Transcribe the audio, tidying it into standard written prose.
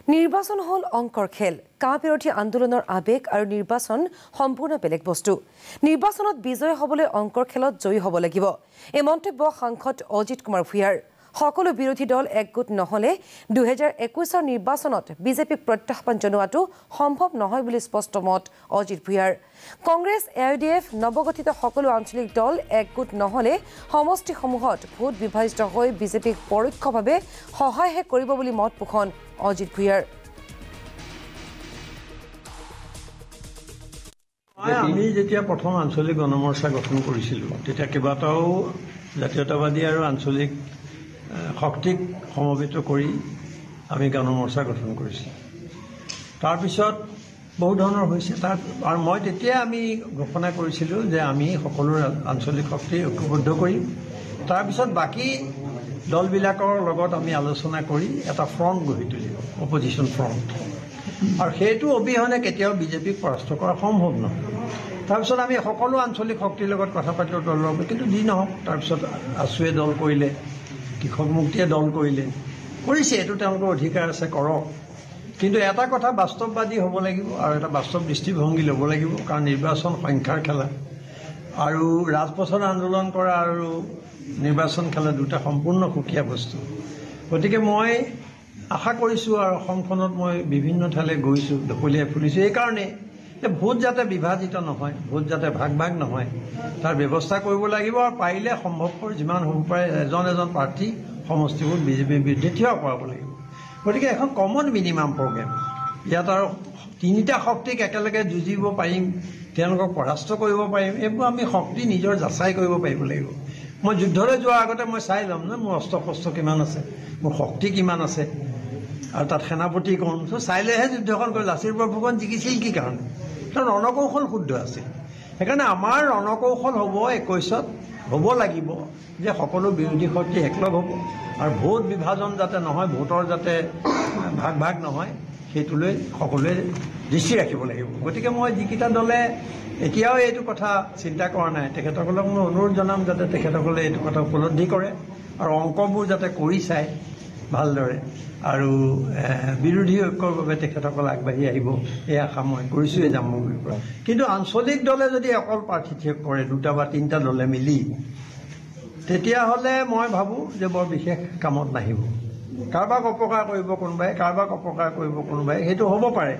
নিৰ্বাচন হল অংকৰ খেল কা বিৰোধী আন্দোলনৰ আবেগ আৰু নিৰ্বাচন সম্পূৰ্ণ বেলেগ বস্তু নিৰ্বাচনত বিজয় হ'বলৈ অংকৰ খেলত জয়ী হ'ব লাগিব এই মন্তব্য সাংসদ অজিত কুমাৰ ভূঞাৰ সকলো বিৰোধী দল একগোট নহলে 2021 নিৰ্বাচনত বিজেপিক প্ৰত্যাহ্বান জনোৱাটো সম্ভৱ নহয় বুলি স্পষ্ট মত অজিত ভূঞাৰ কংগ্ৰেছ এআইডিএফ নৱগঠিত সকলো আঞ্চলিক দল একগোট নহলে সমষ্টিসমূহত ভোট বিভাজিত হৈ বিজেপিক পৰোক্ষভাৱে সহায়হে কৰিব বুলি মত পোষণ অজিত ভূঞাৰ আমি যেতিয়া প্ৰথম আঞ্চলিক গণমৰ্চা গঠন কৰিছিলো তেতিয়া কেইবাটাও জাতীয়তাবাদী আৰু আঞ্চলিক শক্তিক সমবেত কৰি আমি গণমৰ্চা গঠন কৰিছিলো তাৰ পিছত বহু ধৰণৰ হৈছে আৰু মই তেতিয়া আমি ঘোষণা কৰিছিলো যে আমি সকলো আঞ্চলিক শক্তি ঐক্যবদ্ধ কৰিম তাৰ পিছত বাকি দলবিলাকৰ লগত আমি আলোচনা কৰি এটা ফ্ৰণ্ট গঢ়ি তুলিম অপজিশ্যন ফ্ৰণ্ট আৰু সেইটো অবিহনে কেতিয়াও বিজেপিক পৰাস্ত কৰা সম্ভৱ নহয় তাৰপিছত আমি সকলো আঞ্চলিক শক্তিৰ লগত কথা পাতিলো দলৰ কিন্তু দি নহওক তাৰপিছত আছুৱে দল কৰিলে কৃষক মুক্তিয়ে দল কৰিছে এইটো তেওঁলোকৰ অধিকাৰ আছে কৰক কিন্তু এটা কথা বাস্তৱবাদী হ'ব লাগিব আৰু এটা বাস্তৱ দৃষ্টিভংগী ল'ব লাগিব কাৰণ নিৰ্বাচন সংখ্যাৰ খেলা আৰু ৰাজপথত আন্দোলন কৰা আৰু নিৰ্বাচন খেলা দুটা সম্পূৰ্ণ সুকীয়া বস্তু গতিকে মই আশা কৰিছোঁ আৰু অসমখনত মই বিভিন্ন ঠাইলৈ গৈছোঁ দপলিয়াই ফুৰিছোঁ এইকাৰণে যে ভোট যাতে বিভাজিত নহয় ভোট যাতে ভাগ ভাগ নহয় তাৰ ব্যৱস্থা কৰিব লাগিব আৰু পাৰিলে সম্ভৱপৰ যিমান হ'ব পাৰে এজন প্ৰাৰ্থী সমষ্টিবোৰ বিজেপিৰ বিৰুদ্ধে থিয় কৰাব লাগিব গতিকে এখন কমন মিনিমাম প্ৰগ্ৰেম ইয়াত আৰু তিনিটা শক্তিক একেলগে যুঁজিব পাৰিম তেওঁলোকক পৰাস্ত কৰিব পাৰিম এইবোৰ আমি শক্তি নিজৰ যাচাই কৰিব পাৰিব লাগিব মই যুদ্ধলৈ যোৱাৰ আগতে মই চাই ল'ম ন মোৰ অস্ত্ৰ শস্ত্ৰ কিমান আছে মোৰ শক্তি কিমান আছে আৰু তাত সেনাপতি কোন চাইলেহে যুদ্ধখন কৰি লাচিত বৰফুকন জিকিছিল কি কাৰণে তাৰ ৰণকৌশল শুদ্ধ আছিল সেইকাৰণে আমাৰ ৰণকৌশল হ'ব 21ত হ'ব লাগিব যে সকলো বিৰোধী শক্তি একলগ হ'ব আৰু ভোট বিভাজন যাতে নহয় ভোটৰ যাতে ভাগ ভাগ নহয় সেইটোলৈ সকলোৱে দৃষ্টি ৰাখিব লাগিব গতিকে মই যিকেইটা দলে এতিয়াও এইটো কথা চিন্তা কৰা নাই তেখেতসকলক মই অনুৰোধ জনাম যাতে তেখেতসকলে এইটো কথা উপলব্ধি কৰে আৰু অংকবোৰ যাতে কৰি চায় ভালদৰে আৰু বিৰোধী ঐক্যৰ বাবে তেখেতসকল আগবাঢ়ি আহিব এই আশা মই কৰিছোঁ এই জামুগুৰিৰ পৰা কিন্তু আঞ্চলিক দলে যদি অকল প্ৰাৰ্থী ঠিক কৰে দুটা বা তিনিটা দলে মিলি তেতিয়াহ'লে মই ভাবোঁ যে বৰ বিশেষ কামত নাহিব কাৰোবাক অপকাৰ কৰিব কোনোবাই সেইটো হ'ব পাৰে